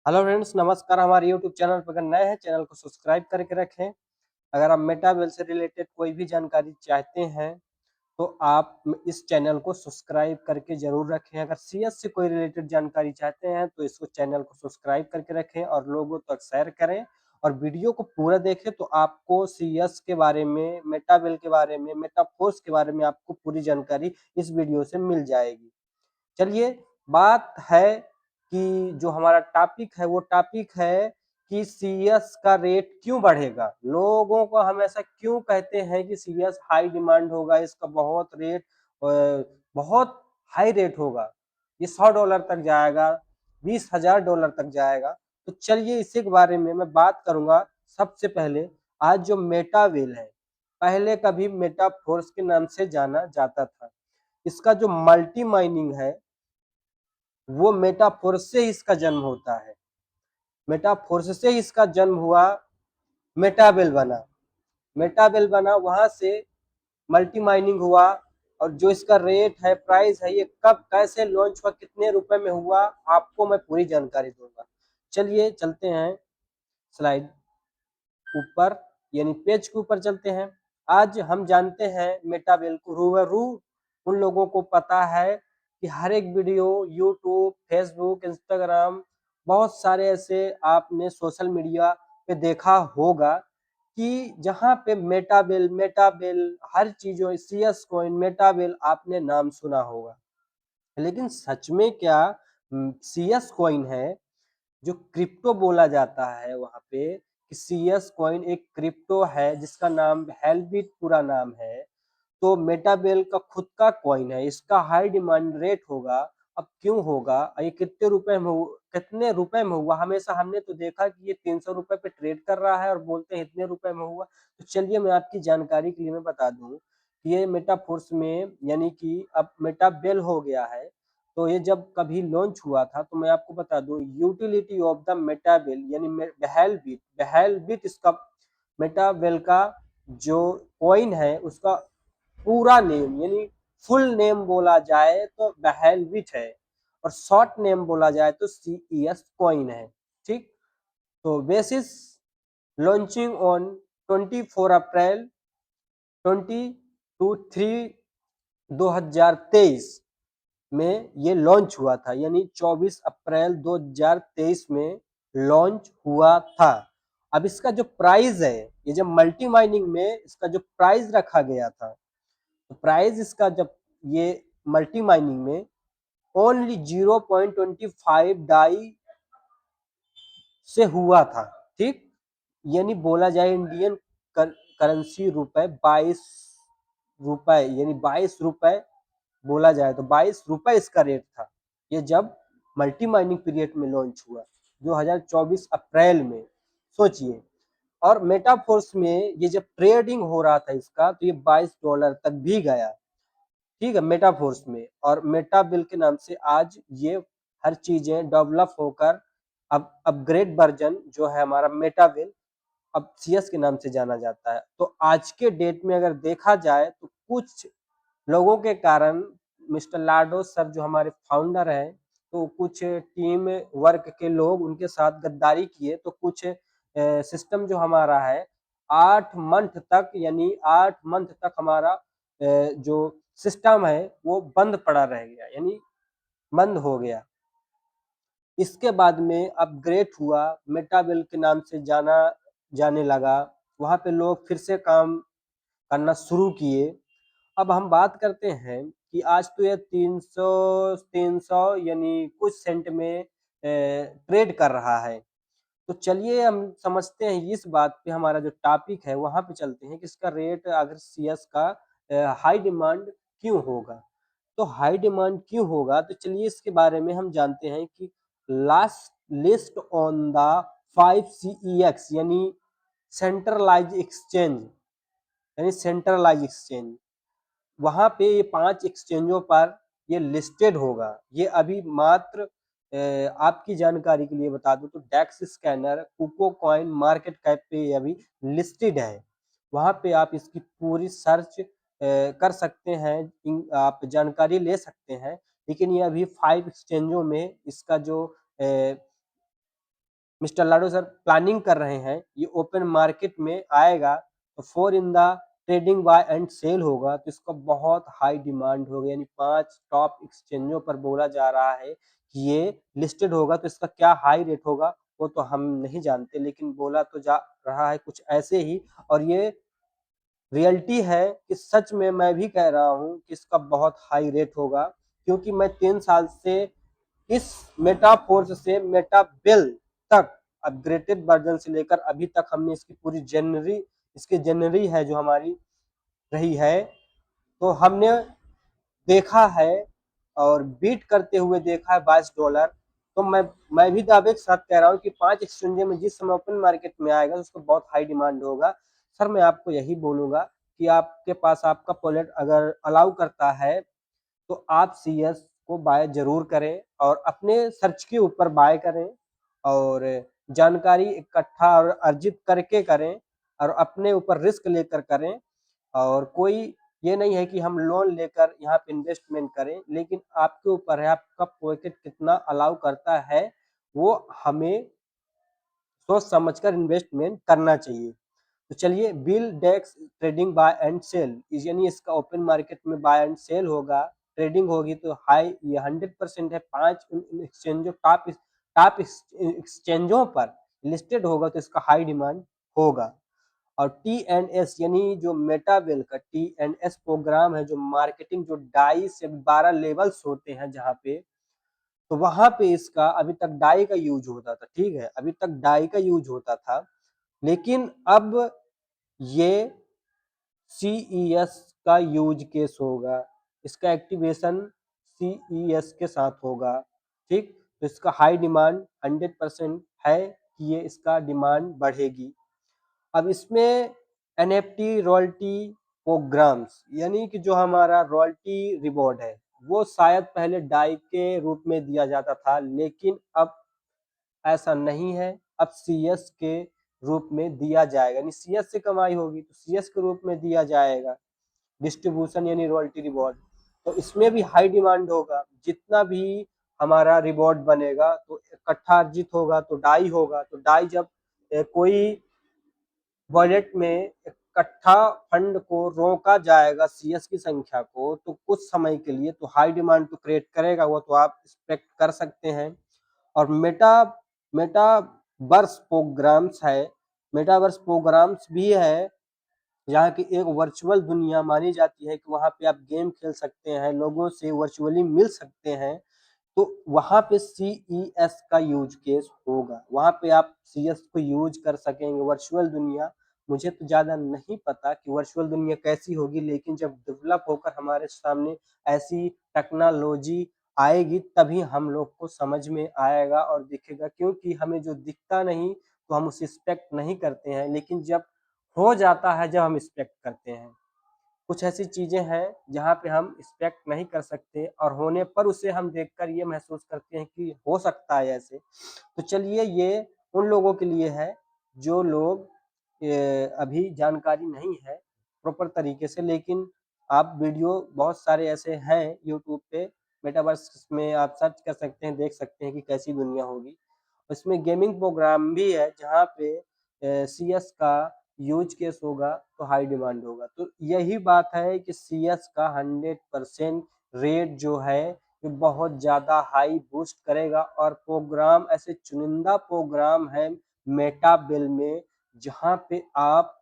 Hello friends, नमस्कार। हमारे YouTube channel पर अगर नए हैं, चैनल को सब्सक्राइब करके रखें। अगर आप मेटावेल से रिलेटेड कोई भी जानकारी चाहते हैं तो आप इस चैनल को सब्सक्राइब करके जरूर रखें। अगर सीएस से कोई रिलेटेड जानकारी चाहते हैं तो इसको चैनल को सब्सक्राइब करके रखें और लोगों तक शेयर करें और वीडियो को पूरा देखें तो आपको सीएस के बारे में, मेटावेल के बारे में, मेटाफोर्स के बारे में आपको पूरी जानकारी इस वीडियो से मिल जाएगी। चलिए, बात है कि जो हमारा टॉपिक है वो टॉपिक है कि सीएस का रेट क्यों बढ़ेगा। लोगों को हमेशा क्यों कहते हैं कि सीएस हाई डिमांड होगा, इसका बहुत रेट बहुत हाई रेट होगा, ये $100 तक जाएगा, $20,000 तक जाएगा। तो चलिए इसी के बारे में मैं बात करूंगा। सबसे पहले, आज जो मेटावेल है, पहले कभी मेटाफोर्स के नाम से जाना जाता था। इसका जो मल्टी माइनिंग है वो मेटाफोर्स से इसका जन्म होता है। मेटाफोर्स से इसका जन्म हुआ, मेटावेल बना। मेटावेल बना, वहां से मल्टी माइनिंग हुआ। और जो इसका रेट है, प्राइस है, ये कब कैसे लॉन्च हुआ, कितने रुपए में हुआ, आपको मैं पूरी जानकारी दूंगा। चलिए चलते हैं स्लाइड ऊपर, यानी पेज के ऊपर चलते हैं। आज हम जानते हैं मेटावेल को रूबरू। उन लोगों को पता है कि हर एक वीडियो यूट्यूब, फेसबुक, इंस्टाग्राम, बहुत सारे ऐसे आपने सोशल मीडिया पे देखा होगा कि जहां पे मेटावेल मेटावेल हर चीजों, सीएस कॉइन, मेटावेल आपने नाम सुना होगा। लेकिन सच में क्या सीएस कॉइन है जो क्रिप्टो बोला जाता है वहां पे, कि सीएस कॉइन एक क्रिप्टो है जिसका नाम हेलबिट पूरा नाम है। तो मेटावेल का खुद का कॉइन है, इसका हाई डिमांड रेट होगा। अब क्यों होगा, ये कितने रुपए में हुआ? हमेशा हमने तो देखा कि ये 300 रुपए पे ट्रेड कर रहा है और बोलते हैं इतने रुपए में हुआ। तो चलिए मैं आपकी जानकारी के लिए मैं बता दूं कि ये मेटाफोर्स में, यानी कि अब मेटावेल हो गया है। तो ये जब कभी लॉन्च हुआ था तो मैं आपको बता दूं, यूटिलिटी ऑफ द मेटावेल यानी बहलबिट, बहलबिट इसका मेटावेल का जो कॉइन है उसका पूरा नेम, यानी फुल नेम बोला जाए तो बहलबिट है, और शॉर्ट नेम बोला जाए तो सीईएस कॉइन है। ठीक, तो बेसिस लॉन्चिंग ऑन 24 अप्रैल 2023 में ये लॉन्च हुआ था, यानी 24 अप्रैल 2023 में लॉन्च हुआ था। अब इसका जो प्राइस है, ये जब मल्टी माइनिंग में इसका जो प्राइस रखा गया था, तो प्राइस इसका जब ये मल्टी माइनिंग में ओनली 0.25 डाई से हुआ था। ठीक, यानी बोला जाए इंडियन करेंसी रुपए 22 रुपए, यानी 22 रुपए बोला जाए तो 22 रुपए इसका रेट था। ये जब मल्टी माइनिंग पीरियड में लॉन्च हुआ 2024 अप्रैल में, सोचिए। और मेटाफोर्स में ये जब ट्रेडिंग हो रहा था इसका, तो ये $22 तक भी गया। ठीक है, मेटाफोर्स में। और मेटाबिल के नाम से आज ये हर चीजें डेवलप होकर अब अपग्रेड वर्जन जो है हमारा मेटाबिल, अब सीएस के नाम से जाना जाता है। तो आज के डेट में अगर देखा जाए तो कुछ लोगों के कारण, मिस्टर लाडो सर जो हमारे फाउंडर हैं, तो कुछ टीम वर्क के लोग उनके साथ गद्दारी किए, तो कुछ सिस्टम जो हमारा है 8 मंथ तक, यानी 8 मंथ तक हमारा जो सिस्टम है वो बंद पड़ा रह गया, यानी बंद हो गया। इसके बाद में अपग्रेड हुआ, मेटावेल के नाम से जाना जाने लगा। वहां पे लोग फिर से काम करना शुरू किए। अब हम बात करते हैं कि आज तो ये 300 यानी कुछ सेंट में ट्रेड कर रहा है। तो चलिए हम समझते हैं इस बात पे, हमारा जो टॉपिक है वहां पे चलते हैं कि इसका रेट अगर सीएस का हाई डिमांड क्यों होगा। तो हाई डिमांड क्यों होगा, तो चलिए इसके बारे में हम जानते हैं कि last list on the 5 CEX यानी सेंट्रलाइज एक्सचेंज, यानी सेंट्रलाइज एक्सचेंज, वहां पे ये 5 एक्सचेंजों पर ये लिस्टेड होगा। ये अभी मात्र आपकी जानकारी के लिए बता दूं तो डेक्स स्कैनर, कुको कॉइन, मार्केट कैप पे ये अभी लिस्टेड है। वहां पे आप इसकी पूरी सर्च कर सकते हैं, आप जानकारी ले सकते हैं। लेकिन ये अभी 5 एक्सचेंजों में इसका जो मिस्टर लाडो सर प्लानिंग कर रहे हैं, ये ओपन मार्केट में आएगा तो 4 in the trading buy and sell होगा, तो इसका बहुत हाई डिमांड होगा। यानी 5 टॉप एक्सचेंजों पर बोला जा रहा है कि ये लिस्टेड होगा, तो इसका क्या हाई रेट होगा वो तो हम नहीं जानते, लेकिन बोला तो जा रहा है कुछ ऐसे ही। और ये रियलिटी है कि सच में मैं भी कह रहा हूँ कि इसका बहुत हाई रेट होगा, क्योंकि मैं 3 साल से इस मेटाफोर्स से मेटाबिल तक अपग्रेडेड वर्जन से लेकर अभी तक हमने इसकी पूरी जनरी, इसकी जनरी है जो हमारी रही है, तो हमने देखा है और बीट करते हुए देखा है $22। तो मैं भी दावे के साथ कह रहा हूँ कि 5 एक्सचेंज में जिस समय ओपन मार्केट में आएगा तो उसको बहुत हाई डिमांड होगा। सर मैं आपको यही बोलूंगा कि आपके पास आपका वॉलेट अगर अलाउ करता है तो आप CS को बाय जरूर करें और अपने सर्च के ऊपर बाय करें और जानकारी इकट्ठा और अर्जित करके करें और अपने ऊपर रिस्क लेकर करें। और कोई ये नहीं है कि हम लोन लेकर यहाँ पे इन्वेस्टमेंट करें, लेकिन आपके ऊपर है आपका पॉकेट कितना अलाउ करता है, वो हमें सोच समझकर इन्वेस्टमेंट करना चाहिए। तो चलिए, बिल डेक्स ट्रेडिंग बाय एंड सेल, यानी इसका ओपन मार्केट में बाय एंड सेल होगा, ट्रेडिंग होगी तो हाई ये 100% है। 5 एक्सचेंजों टॉप एक्सचेंजों पर लिस्टेड होगा तो इसका हाई डिमांड होगा। और T&S यानी जो मेटावेल का T&S प्रोग्राम है, जो मार्केटिंग जो डाई से 12 लेवल्स होते हैं जहाँ पे, तो वहां पे इसका अभी तक डाई का यूज होता था, ठीक है, अभी तक डाई का यूज होता था, लेकिन अब ये CES का यूज केस होगा, इसका एक्टिवेशन CES के साथ होगा, ठीक। तो इसका हाई डिमांड 100% है कि ये इसका डिमांड बढ़ेगी। अब इसमें NFT रॉयल्टी प्रोग्राम्स, यानी कि जो हमारा रॉयल्टी रिवॉर्ड है, वो शायद पहले डाई के रूप में दिया जाता था, लेकिन अब ऐसा नहीं है। अब CS के रूप में दिया जाएगा, यानी CS से कमाई होगी तो CS के रूप में दिया जाएगा डिस्ट्रीब्यूशन, यानी रॉयल्टी रिवॉर्ड। तो इसमें भी हाई डिमांड होगा, जितना भी हमारा रिवॉर्ड बनेगा तो इकट्ठा अर्जित होगा तो डाई होगा, तो डाई जब कोई वॉलेट में इकट्ठा फंड को रोका जाएगा CS की संख्या को, तो कुछ समय के लिए तो हाई डिमांड तो क्रिएट करेगा, वो तो आप एक्सपेक्ट कर सकते हैं। और मेटावर्स प्रोग्राम्स है, मेटावर्स प्रोग्राम्स भी है, यहाँ की एक वर्चुअल दुनिया मानी जाती है कि वहाँ पे आप गेम खेल सकते हैं, लोगों से वर्चुअली मिल सकते हैं, तो वहाँ पे CES का यूज केस होगा, वहाँ पे आप CS को यूज कर सकेंगे वर्चुअल दुनिया। मुझे तो ज़्यादा नहीं पता कि वर्चुअल दुनिया कैसी होगी, लेकिन जब डेवलप होकर हमारे सामने ऐसी टेक्नोलॉजी आएगी तभी हम लोग को समझ में आएगा और दिखेगा, क्योंकि हमें जो दिखता नहीं तो हम उसे एक्सपेक्ट नहीं करते हैं, लेकिन जब हो जाता है जब हम एक्सपेक्ट करते हैं। कुछ ऐसी चीजें हैं जहाँ पे हम एक्सपेक्ट नहीं कर सकते और होने पर उसे हम देखकर ये महसूस करते हैं कि हो सकता है ऐसे। तो चलिए, ये उन लोगों के लिए है जो लोग अभी जानकारी नहीं है प्रॉपर तरीके से, लेकिन आप वीडियो बहुत सारे ऐसे हैं यूट्यूब पे, मेटावर्स में आप सर्च कर सकते हैं, देख सकते हैं कि कैसी दुनिया होगी। उसमें गेमिंग प्रोग्राम भी है जहाँ पे CS का यूज केस होगा तो हाई डिमांड होगा। तो यही बात है कि CS का 100% रेट जो है ये बहुत ज़्यादा हाई बूस्ट करेगा, और प्रोग्राम ऐसे चुनिंदा प्रोग्राम है मेटाबिल में जहाँ पे आप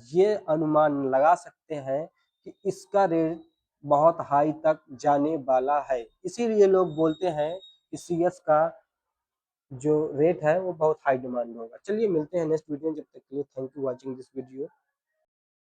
ये अनुमान लगा सकते हैं कि इसका रेट बहुत हाई तक जाने वाला है। इसीलिए लोग बोलते हैं कि CS का जो रेट है वो बहुत हाई डिमांड होगा। चलिए मिलते हैं नेक्स्ट वीडियो में, जब तक के लिए thank you watching this video.